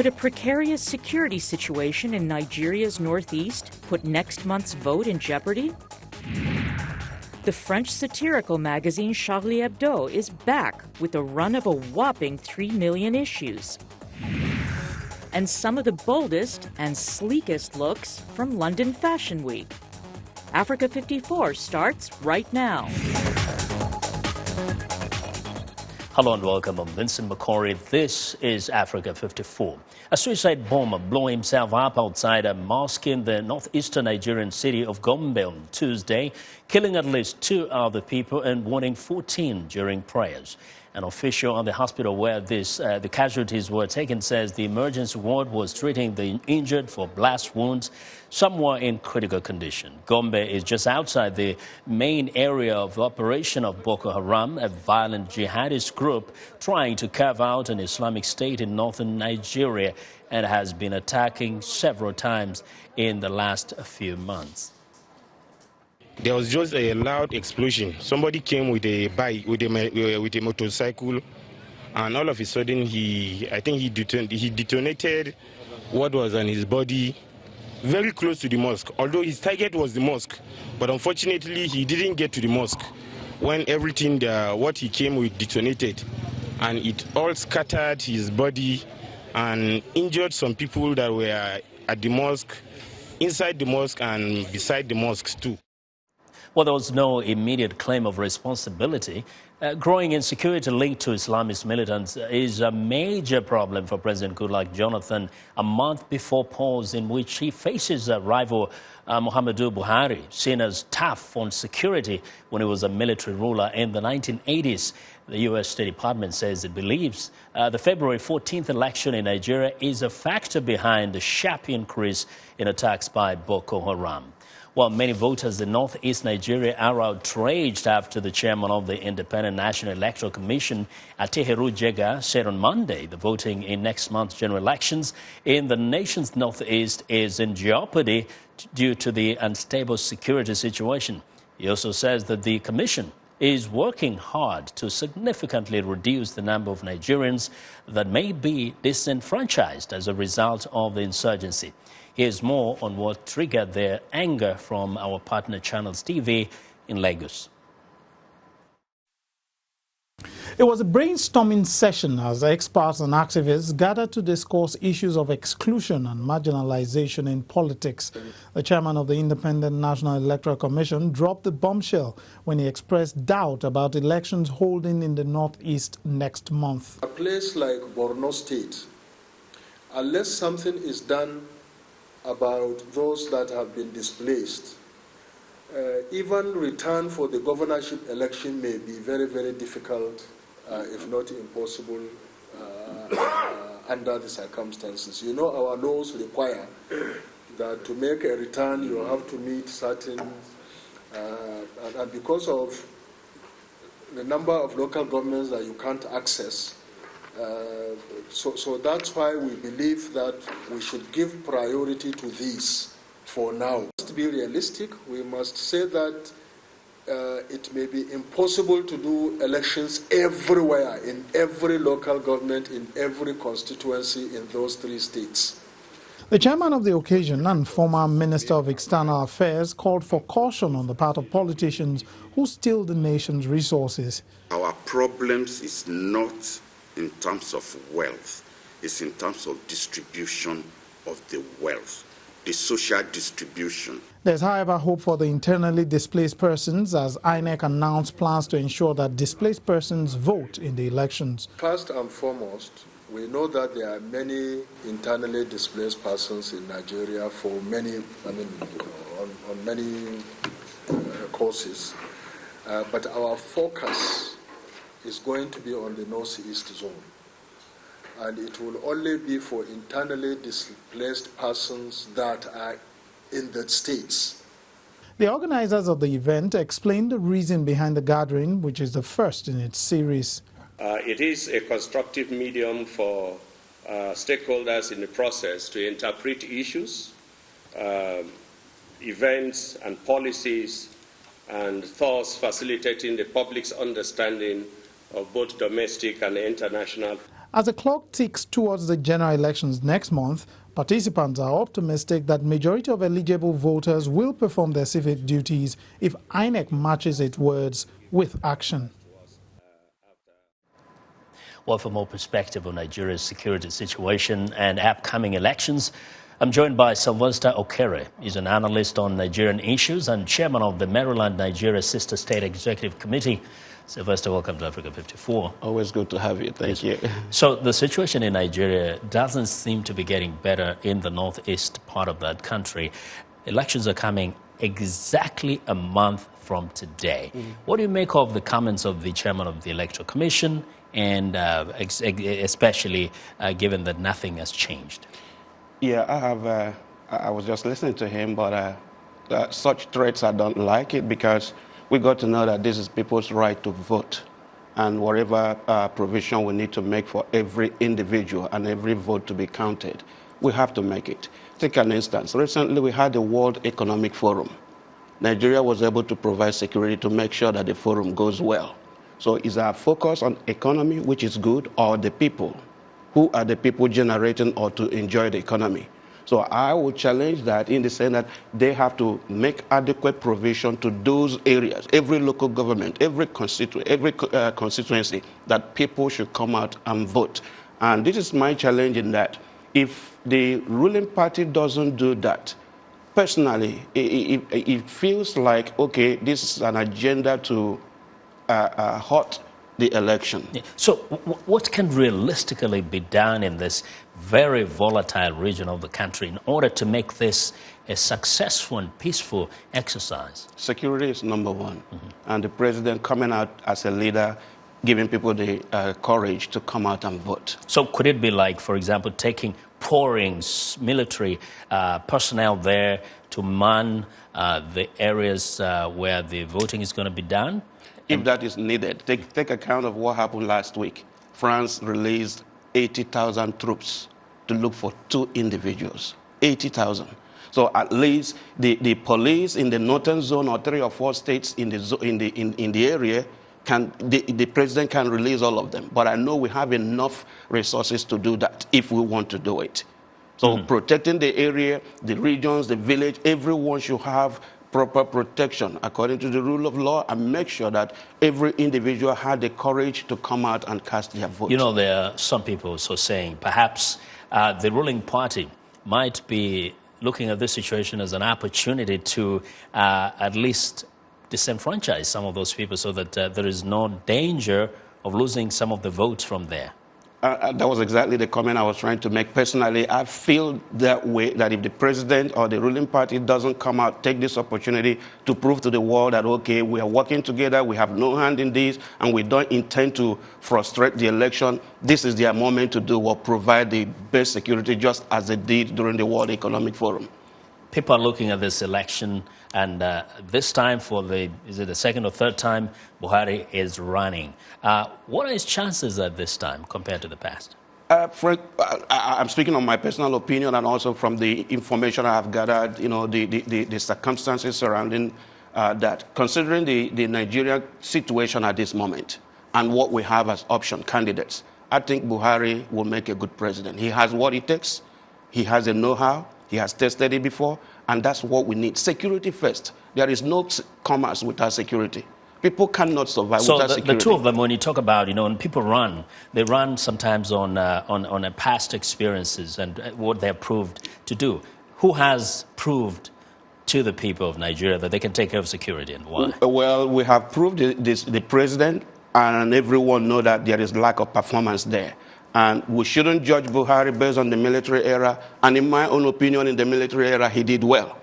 Could a precarious security situation in Nigeria's northeast put next month's vote in jeopardy? The French satirical magazine Charlie Hebdo is back with a run of a whopping 3 million issues. And some of the boldest and sleekest looks from London Fashion Week. Africa 54 starts right now. Hello and welcome. I'm Vincent McCory. This is Africa 54. A suicide bomber blew himself up outside a mosque in the northeastern Nigerian city of Gombe on Tuesday, killing at least 2 other people and wounding 14 during prayers. An official at the hospital where the casualties were taken says the emergency ward was treating the injured for blast wounds. Some were in critical condition. Gombe is just outside the main area of operation of Boko Haram, a violent jihadist group trying to carve out an Islamic state in northern Nigeria, and has been attacking several times in the last few months. There was just a loud explosion. Somebody came with a bike, with a motorcycle, and all of a sudden I think he detonated what was on his body very close to the mosque. Although his target was the mosque, but unfortunately he didn't get to the mosque when everything what he came with detonated, and it all scattered his body and injured some people that were at the mosque, inside the mosque and beside the mosques too. Well, there was no immediate claim of responsibility. Growing insecurity linked to Islamist militants is a major problem for President Goodluck Jonathan, a month before polls in which he faces a rival, Muhammadu Buhari, seen as tough on security when he was a military ruler in the 1980s. The U.S. State Department says it believes the February 14th election in Nigeria is a factor behind the sharp increase in attacks by Boko Haram. While many voters in northeast Nigeria are outraged after the chairman of the Independent National Electoral Commission, Ateheru Jega, said on Monday the voting in next month's general elections in the nation's northeast is in jeopardy due to the unstable security situation. He also says that the commission is working hard to significantly reduce the number of Nigerians that may be disenfranchised as a result of the insurgency. Here's more on what triggered their anger from our partner Channels TV in Lagos. It was a brainstorming session as experts and activists gathered to discuss issues of exclusion and marginalization in politics. The chairman of the Independent National Electoral Commission dropped the bombshell when he expressed doubt about elections holding in the northeast next month. A place like Borno State, unless something is done about those that have been displaced, even return for the governorship election may be very, very difficult, if not impossible, under the circumstances. You know, our laws require that to make a return you have to meet certain, and because of the number of local governments that you can't access, so that's why we believe that we should give priority to these for now. To be realistic, we must say that it may be impossible to do elections everywhere, in every local government, in every constituency in those 3 states. The chairman of the occasion and former Minister of External Affairs called for caution on the part of politicians who steal the nation's resources. Our problems is not in terms of wealth, it's in terms of distribution of the wealth, the social distribution. There's, however, hope for the internally displaced persons as INEC announced plans to ensure that displaced persons vote in the elections. First and foremost, we know that there are many internally displaced persons in Nigeria for many, on many causes. But our focus is going to be on the northeast zone. And it will only be for internally displaced persons that are in the states. The organizers of the event explained the reason behind the gathering, which is the first in its series. It is a constructive medium for stakeholders in the process to interpret issues, events and policies, and thus facilitating the public's understanding of both domestic and international. As the clock ticks towards the general elections next month, participants are optimistic that majority of eligible voters will perform their civic duties if INEC matches its words with action. Well, for more perspective on Nigeria's security situation and upcoming elections, I'm joined by Sylvester Okere. He's an analyst on Nigerian issues and chairman of the Maryland Nigeria Sister State Executive Committee. Sylvester, welcome to Africa 54. Always good to have you. Thank you. So the situation in Nigeria doesn't seem to be getting better in the northeast part of that country. Elections are coming exactly a month from today. What do you make of the comments of the chairman of the Electoral Commission, and especially given that nothing has changed? Yeah, I was just listening to him, but such threats, I don't like it, because we got to know that this is people's right to vote. And whatever provision we need to make for every individual and every vote to be counted, we have to make it. Take an instance. Recently, we had the World Economic Forum. Nigeria was able to provide security to make sure that the forum goes well. So is our focus on economy, which is good, or the people? Who are the people generating or to enjoy the economy? So I would challenge that in the sense that they have to make adequate provision to those areas, every local government, every constituency, that people should come out and vote. And this is my challenge in that if the ruling party doesn't do that, personally, it feels like, okay, this is an agenda to hurt the election. So what can realistically be done in this very volatile region of the country in order to make this a successful and peaceful exercise? Security is number one. And the president coming out as a leader, giving people the courage to come out and vote. So could it be like, for example, pouring military personnel there to man the areas where the voting is going to be done? If that is needed, take account of what happened last week. France released 80,000 troops to look for 2 individuals. 80,000. So at least the police in the northern zone or 3 or 4 states in the area, the president can release all of them. But I know we have enough resources to do that if we want to do it. So protecting the area, the regions, the village, everyone should have proper protection according to the rule of law, and make sure that every individual had the courage to come out and cast their vote. You know, there are some people also saying perhaps the ruling party might be looking at this situation as an opportunity to at least disenfranchise some of those people so that there is no danger of losing some of the votes from there. That was exactly the comment I was trying to make. Personally, I feel that way, that if the president or the ruling party doesn't come out, take this opportunity to prove to the world that, okay, we are working together, we have no hand in this, and we don't intend to frustrate the election, this is their moment to do what, provide the best security, just as they did during the World Economic Forum. People are looking at this election, and this time for is it the second or third time Buhari is running. What are his chances at this time compared to the past? Frank, I'm speaking on my personal opinion and also from the information I have gathered, you know, the circumstances surrounding that. Considering the Nigerian situation at this moment and what we have as option candidates, I think Buhari will make a good president. He has what it takes. He has the know-how. He has tested it before, and that's what we need. Security first. There is no commerce without security. People cannot survive without security. So the two of them, when you talk about, you know, when people run, they run sometimes on past experiences and what they have proved to do. Who has proved to the people of Nigeria that they can take care of security, and why? Well, we have proved the president, and everyone know that there is lack of performance there. And we shouldn't judge Buhari based on the military era. And in my own opinion, in the military era, he did well.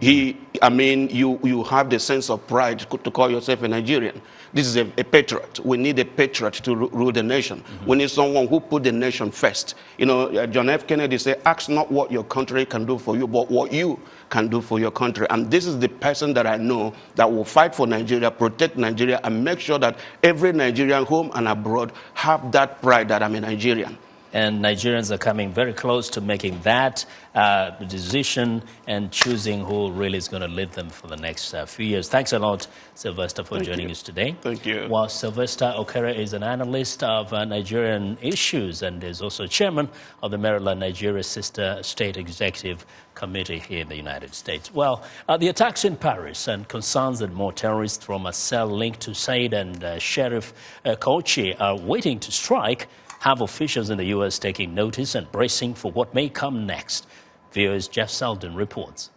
You have the sense of pride to call yourself a Nigerian. This is a patriot. We need a patriot to rule the nation. We need someone who put the nation first. You know, John F. Kennedy said, ask not what your country can do for you, but what you can do for your country. And this is the person that I know that will fight for Nigeria, protect Nigeria, and make sure that every Nigerian, home and abroad, have that pride that I'm a Nigerian. And Nigerians are coming very close to making that decision and choosing who really is going to lead them for the next few years. Thanks a lot, Sylvester, for joining us today. Thank you. Well, Sylvester Okere is an analyst of Nigerian issues and is also chairman of the Maryland Nigeria Sister State Executive Committee here in the United States. Well, the attacks in Paris and concerns that more terrorists from a cell linked to Said and Sheriff Kouchi are waiting to strike have officials in the U.S. taking notice and bracing for what may come next. VOA's Jeff Selden reports.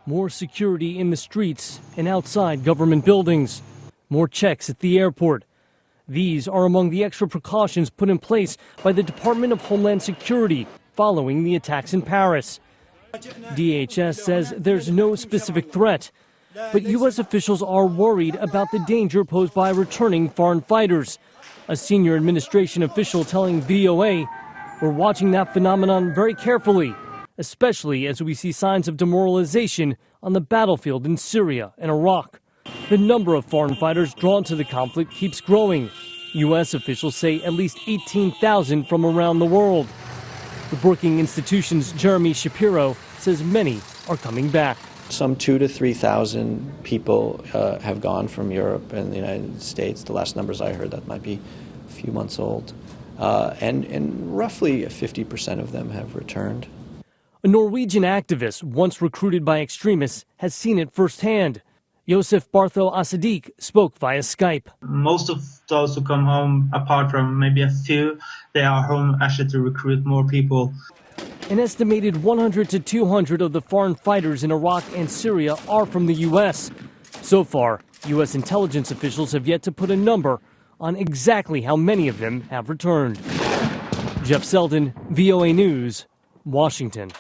More security in the streets and outside government buildings. More checks at the airport. These are among the extra precautions put in place by the Department of Homeland Security following the attacks in Paris. DHS says there's no specific threat, but U.S. officials are worried about the danger posed by returning foreign fighters. A senior administration official telling VOA, "We're watching that phenomenon very carefully, especially as we see signs of demoralization on the battlefield in Syria and Iraq." The number of foreign fighters drawn to the conflict keeps growing. U.S. officials say at least 18,000 from around the world. The Brookings Institution's Jeremy Shapiro says many are coming back. Some 2,000 to 3,000 people have gone from Europe and the United States. The last numbers I heard, that might be a few months old. And roughly 50% of them have returned. A Norwegian activist, once recruited by extremists, has seen it firsthand. Josef Bartho Asadik spoke via Skype. Most of those who come home, apart from maybe a few, they are home actually to recruit more people. An estimated 100 to 200 of the foreign fighters in Iraq and Syria are from the U.S. So far, U.S. intelligence officials have yet to put a number on exactly how many of them have returned. Jeff Selden, VOA News, Washington.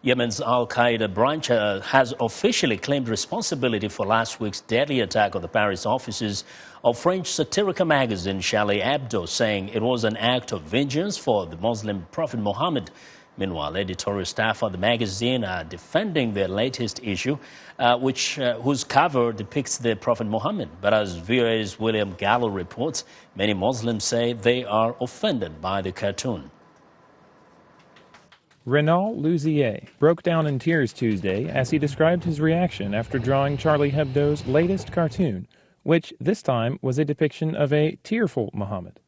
Yemen's al-Qaeda branch has officially claimed responsibility for last week's deadly attack on the Paris offices of French satirical magazine Charlie Hebdo, saying it was an act of vengeance for the Muslim Prophet Muhammad. Meanwhile, editorial staff of the magazine are defending their latest issue, whose cover depicts the Prophet Muhammad. But as VOA's William Gallo reports, many Muslims say they are offended by the cartoon. Renaud Louzier broke down in tears Tuesday as he described his reaction after drawing Charlie Hebdo's latest cartoon, which this time was a depiction of a tearful Muhammad.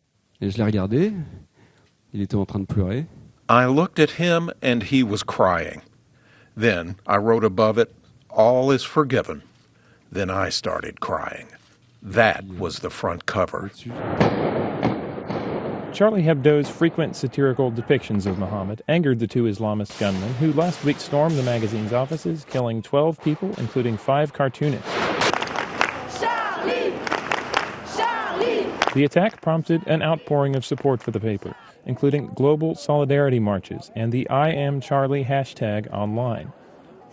I looked at him and he was crying. Then I wrote above it, "All is forgiven." Then I started crying. That was the front cover. Charlie Hebdo's frequent satirical depictions of Muhammad angered the two Islamist gunmen who last week stormed the magazine's offices, killing 12 people, including 5 cartoonists. Charlie! Charlie! The attack prompted an outpouring of support for the paper, including global solidarity marches and the I Am Charlie hashtag online.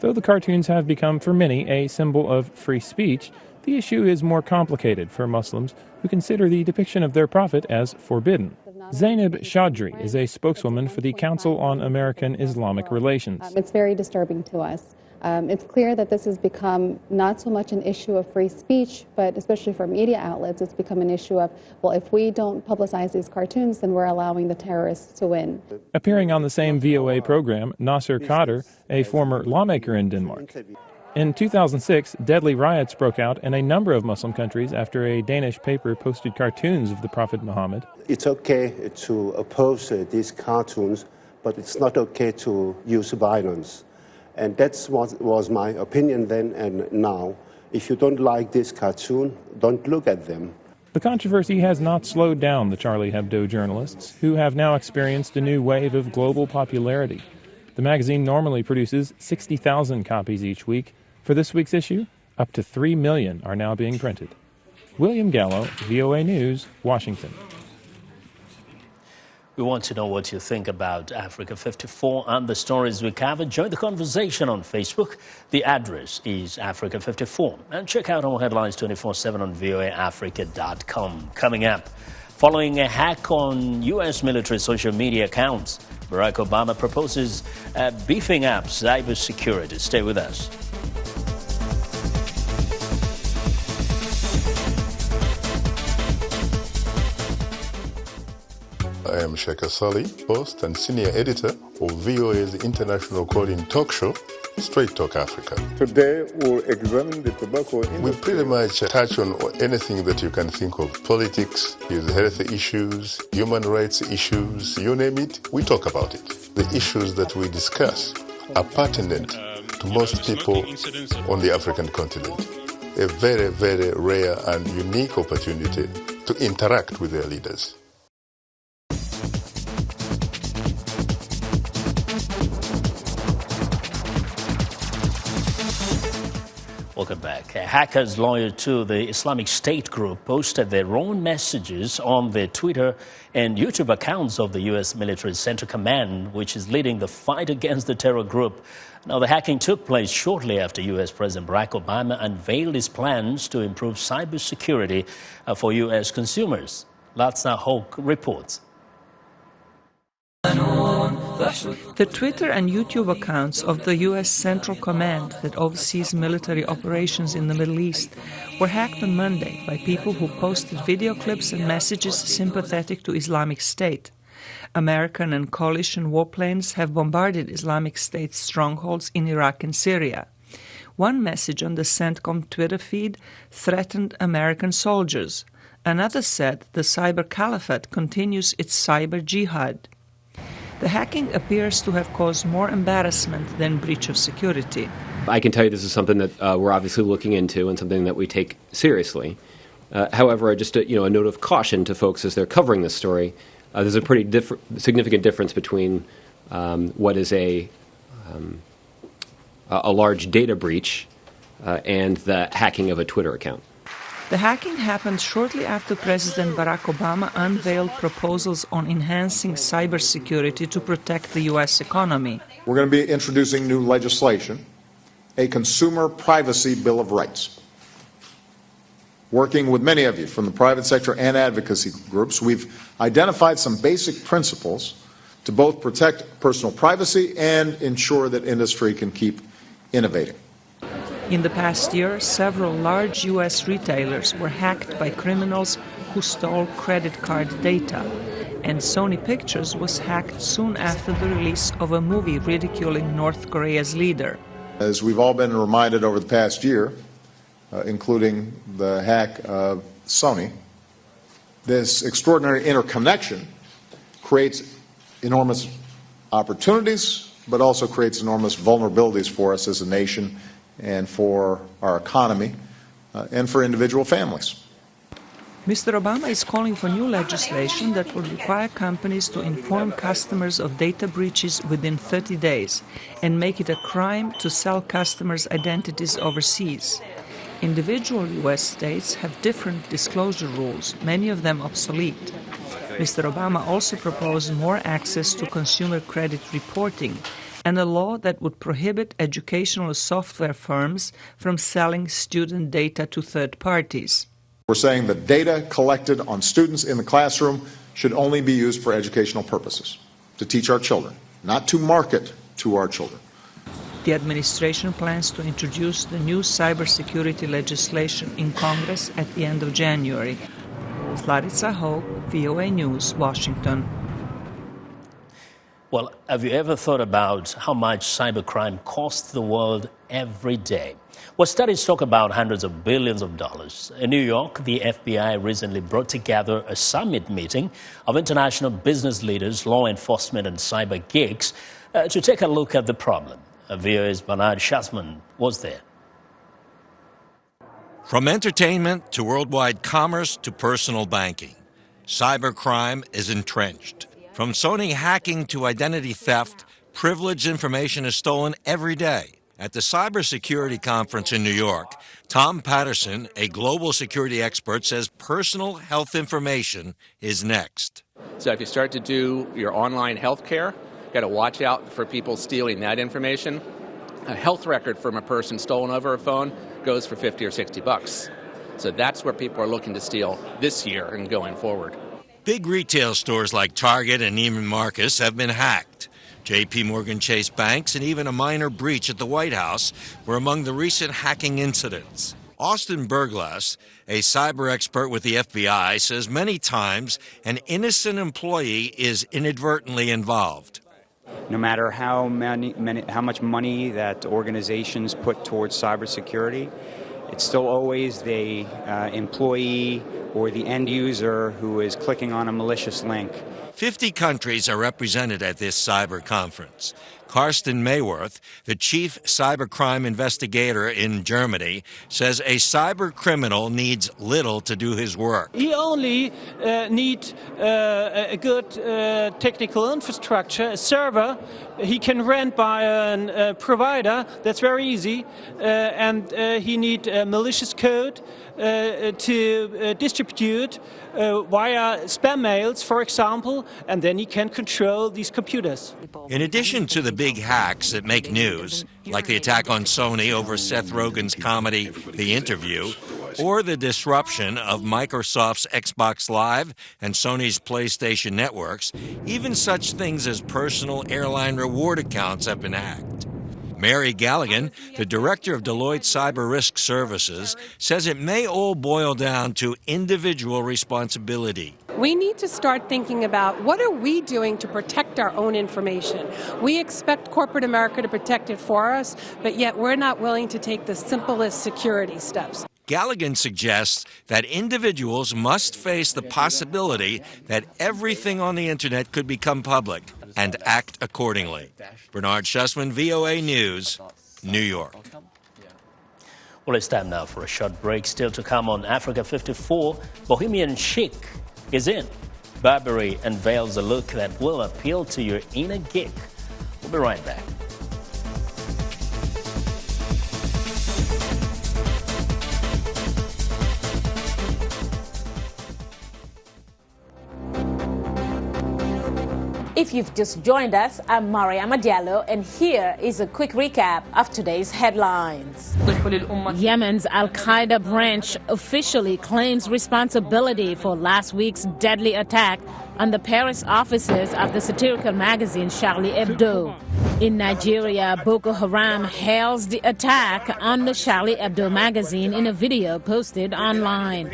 Though the cartoons have become for many a symbol of free speech, the issue is more complicated for Muslims who consider the depiction of their prophet as forbidden. Zainab Chaudhry is a spokeswoman for the Council on American Islamic Relations. It's very disturbing to us. It's clear that this has become not so much an issue of free speech, but especially for media outlets, it's become an issue of, well, if we don't publicize these cartoons, then we're allowing the terrorists to win. Appearing on the same VOA program, Nasser Kader, a former lawmaker in Denmark. In 2006, deadly riots broke out in a number of Muslim countries after a Danish paper posted cartoons of the Prophet Muhammad. It's okay to oppose these cartoons, but it's not okay to use violence. And that's what was my opinion then and now. If you don't like this cartoon, don't look at them. The controversy has not slowed down the Charlie Hebdo journalists, who have now experienced a new wave of global popularity. The magazine normally produces 60,000 copies each week. For this week's issue, up to 3 million are now being printed. William Gallo, VOA News, Washington. We want to know what you think about Africa 54 and the stories we covered. Join the conversation on Facebook. The address is Africa 54. And check out our headlines 24/7 on voaafrica.com. Coming up, following a hack on U.S. military social media accounts, Barack Obama proposes beefing up cybersecurity. Stay with us. am Shekhar Sali, host and senior editor of VOA's international call-in talk show, Straight Talk Africa. Today, we'll examine the tobacco industry. We pretty much touch on anything that you can think of. Politics, health issues, human rights issues, you name it, we talk about it. The issues that we discuss are pertinent to most people on the African continent. A very, very rare and unique opportunity to interact with their leaders. Welcome back. Hackers loyal to the Islamic State group posted their own messages on their Twitter and YouTube accounts of the U.S. military Central Command, which is leading the fight against the terror group. Now, the hacking took place shortly after U.S. President Barack Obama unveiled his plans to improve cybersecurity for U.S. consumers. Latsna Hoke reports. The Twitter and YouTube accounts of the U.S. Central Command that oversees military operations in the Middle East were hacked on Monday by people who posted video clips and messages sympathetic to Islamic State. American and coalition warplanes have bombarded Islamic State strongholds in Iraq and Syria. One message on the CENTCOM Twitter feed threatened American soldiers. Another said the cyber caliphate continues its cyber jihad. The hacking appears to have caused more embarrassment than breach of security. I can tell you this is something that we're obviously looking into and something that we take seriously. However, just a note of caution to folks as they're covering this story. There's a pretty significant difference between what is a large data breach and the hacking of a Twitter account. The hacking happened shortly after President Barack Obama unveiled proposals on enhancing cybersecurity to protect the U.S. economy. We're going to be introducing new legislation, a Consumer Privacy Bill of Rights. Working with many of you from the private sector and advocacy groups, we've identified some basic principles to both protect personal privacy and ensure that industry can keep innovating. In the past year, several large U.S. retailers were hacked by criminals who stole credit card data. And Sony Pictures was hacked soon after the release of a movie ridiculing North Korea's leader. As we've all been reminded over the past year, including the hack of Sony, this extraordinary interconnection creates enormous opportunities, but also creates enormous vulnerabilities for us as a nation and for our economy and for individual families. Mr. Obama is calling for new legislation that will require companies to inform customers of data breaches within 30 days and make it a crime to sell customers' identities overseas. Individual U.S. states have different disclosure rules, many of them obsolete. Mr. Obama also proposed more access to consumer credit reporting and a law that would prohibit educational software firms from selling student data to third parties. We're saying that data collected on students in the classroom should only be used for educational purposes, to teach our children, not to market to our children. The administration plans to introduce the new cybersecurity legislation in Congress at the end of January. Latsna Hoke, VOA News, Washington. Well, have you ever thought about how much cybercrime costs the world every day? Well, studies talk about hundreds of billions of dollars. In New York, the FBI recently brought together a summit meeting of international business leaders, law enforcement, and cyber geeks to take a look at the problem. VOA's Bernard Schatzman was there. From entertainment to worldwide commerce to personal banking, cybercrime is entrenched. From Sony hacking to identity theft, privileged information is stolen every day. At the Cybersecurity Conference in New York, Tom Patterson, a global security expert, says personal health information is next. So if you start to do your online health care, you've got to watch out for people stealing that information. A health record from a person stolen over a phone goes for $50 or $60. So that's where people are looking to steal this year and going forward. Big retail stores like Target and Neiman Marcus have been hacked. J.P. Morgan Chase banks and even a minor breach at the White House were among the recent hacking incidents. Austin Berglas, a cyber expert with the FBI, says many times an innocent employee is inadvertently involved. No matter how much money that organizations put towards cybersecurity, it's still always the employee or the end user who is clicking on a malicious link. 50 countries are represented at this cyber conference. Karsten Mayworth, the chief cybercrime investigator in Germany, says a cyber criminal needs little to do his work. He only needs a good technical infrastructure, a server he can rent by a provider. That's very easy. And he needs malicious code to distribute via spam mails, for example, and then he can control these computers. In addition to the big hacks that make news, like the attack on Sony over Seth Rogen's comedy The Interview, or the disruption of Microsoft's Xbox Live and Sony's PlayStation networks, even such things as personal airline reward accounts have been hacked. Mary Galligan, the director of Deloitte Cyber Risk Services, says it may all boil down to individual responsibility. We need to start thinking about what are we doing to protect our own information. We expect corporate America to protect it for us, but yet we're not willing to take the simplest security steps. Galligan suggests that individuals must face the possibility that everything on the internet could become public and act accordingly. Bernard Schussman, VOA News, New York. Well, it's time now for a short break. Still to come on Africa 54, Bohemian Chic is in. Burberry unveils a look that will appeal to your inner geek. We'll be right back. If you've just joined us, I'm Mariama Diallo, and here is a quick recap of today's headlines. Yemen's Al-Qaeda branch officially claims responsibility for last week's deadly attack on the Paris offices of the satirical magazine Charlie Hebdo. In Nigeria, Boko Haram hails the attack on the Charlie Hebdo magazine in a video posted online.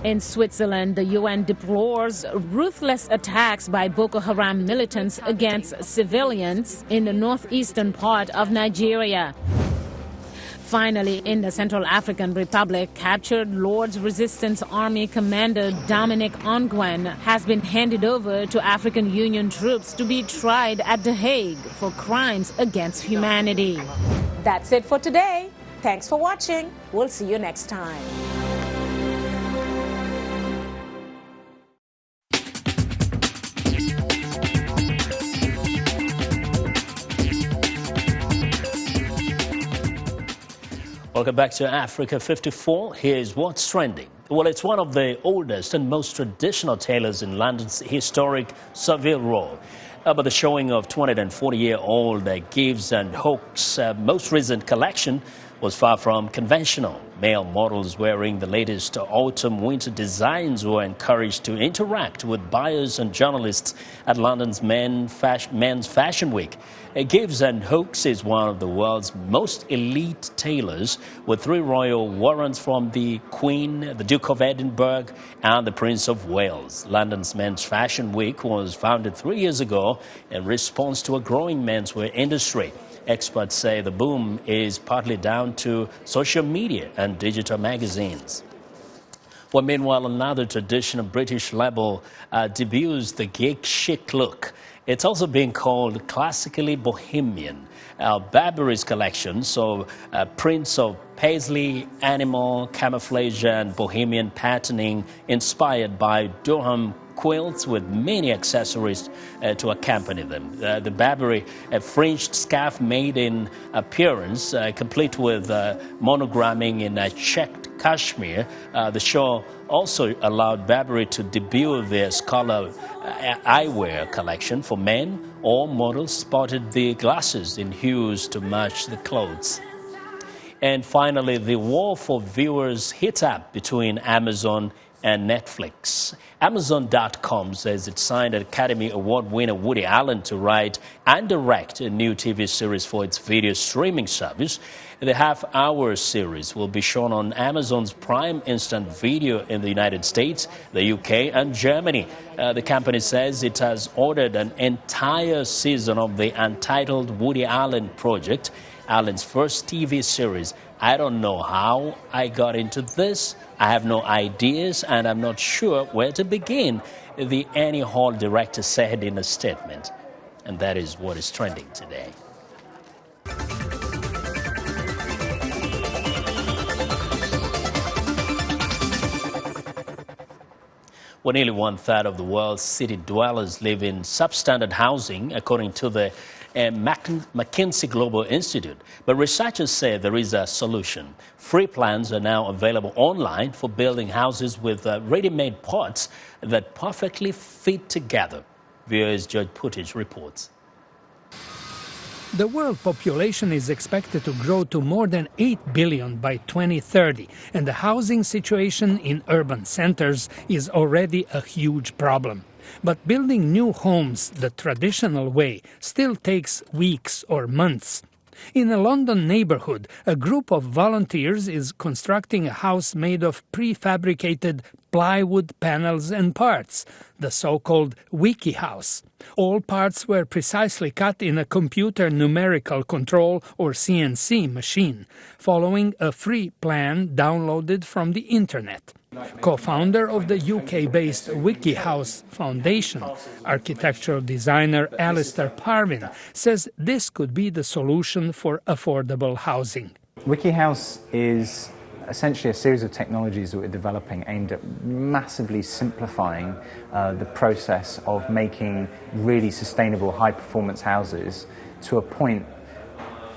In Switzerland, the UN deplores ruthless attacks by Boko Haram militants against civilians in the northeastern part of Nigeria. Finally, in the Central African Republic, captured Lord's Resistance Army commander Dominic Ongwen has been handed over to African Union troops to be tried at The Hague for crimes against humanity. That's it for today. Thanks for watching. We'll see you next time. Welcome back to Africa 54. Here's what's trending. Well, it's one of the oldest and most traditional tailors in London's historic Savile Row. But the showing of 240-year-old Gibbs and Hoke's most recent collection was far from conventional. Male models wearing the latest autumn-winter designs were encouraged to interact with buyers and journalists at London's Men's Fashion Week. Gibbs and Hoke's is one of the world's most elite tailors, with 3 royal warrants from the Queen, the Duke of Edinburgh, and the Prince of Wales. London's Men's Fashion Week was founded 3 years ago in response to a growing menswear industry. Experts say the boom is partly down to social media and digital magazines. Well, meanwhile, another traditional British label debuts the geek chic look. It's also being called classically bohemian. Burberry's collection, so prints of paisley, animal, camouflage, and bohemian patterning inspired by Durham quilts with many accessories to accompany them. The Burberry fringed scarf made in appearance, complete with monogramming in checked cashmere. The show also allowed Burberry to debut their Scholar eyewear collection for men. All models spotted the glasses in hues to match the clothes. And finally, the war for viewers heats up between Amazon and Netflix. Amazon.com says it signed Academy Award winner Woody Allen to write and direct a new TV series for its video streaming service. The half-hour series will be shown on Amazon's Prime Instant Video in the United States, the UK and Germany. The company says it has ordered an entire season of the untitled Woody Allen project, Allen's first TV series. I don't know how I got into this. I have no ideas and I'm not sure where to begin, the Annie Hall director said in a statement. And that is what is trending today. Well, nearly one-third of the world's city dwellers live in substandard housing, according to the McKinsey Global Institute. But researchers say there is a solution. Free plans are now available online for building houses with ready-made pots that perfectly fit together. VOA's George Putich reports. The world population is expected to grow to more than 8 billion by 2030, and the housing situation in urban centers is already a huge problem. But building new homes the traditional way still takes weeks or months. In a London neighborhood, a group of volunteers is constructing a house made of prefabricated plywood panels and parts, the so-called Wiki House. All parts were precisely cut in a computer numerical control or CNC machine, following a free plan downloaded from the internet. Co-founder of the UK-based Wiki House Foundation, architectural designer Alistair Parvin, says this could be the solution for affordable housing. Wiki House is essentially a series of technologies that we're developing aimed at massively simplifying the process of making really sustainable high-performance houses to a point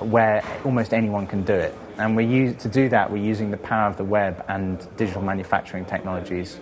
where almost anyone can do it. And to do that, we're using the power of the web and digital manufacturing technologies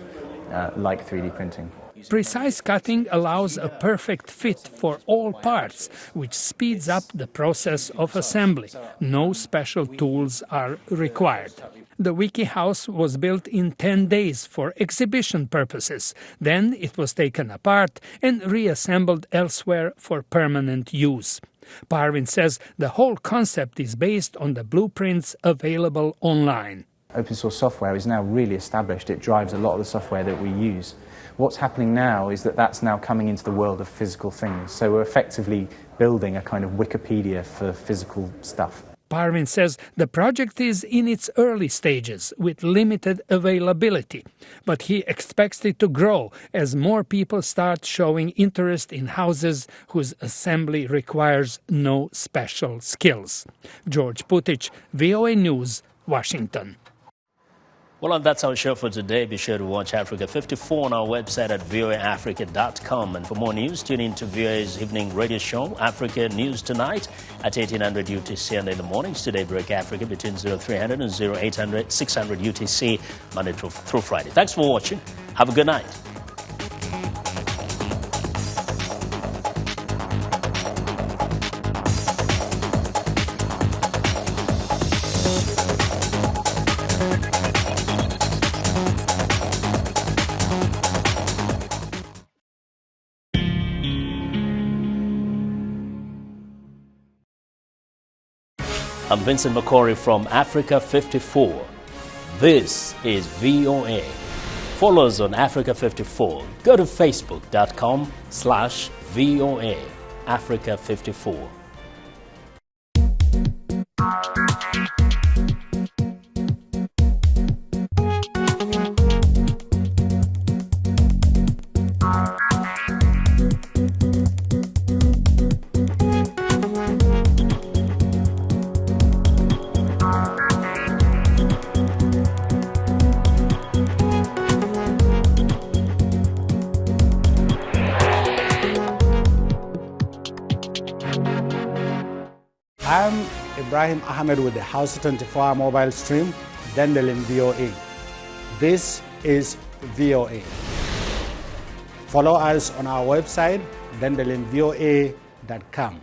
like 3D printing. Precise cutting allows a perfect fit for all parts, which speeds up the process of assembly. No special tools are required. The Wiki House was built in 10 days for exhibition purposes. Then it was taken apart and reassembled elsewhere for permanent use. Parvin says the whole concept is based on the blueprints available online. Open source software is now really established. It drives a lot of the software that we use. What's happening now is that that's now coming into the world of physical things. So we're effectively building a kind of Wikipedia for physical stuff. Parvin says the project is in its early stages with limited availability, but he expects it to grow as more people start showing interest in houses whose assembly requires no special skills. George Putich, VOA News, Washington. Well, and that's our show for today. Be sure to watch Africa 54 on our website at voaafrica.com. And for more news, tune in to VOA's evening radio show, Africa News Tonight, at 1800 UTC and in the mornings to Daybreak Africa between 0300 and 0800, 600 UTC, Monday through Friday. Thanks for watching. Have a good night. I'm Vincent McCory from Africa 54. This is VOA. Follow us on Africa 54. Go to facebook.com/VOA Africa 54. I'm Ibrahim Ahmed with the House 24 mobile stream, Dandelin VOA. This is VOA. Follow us on our website, dandelinvoa.com.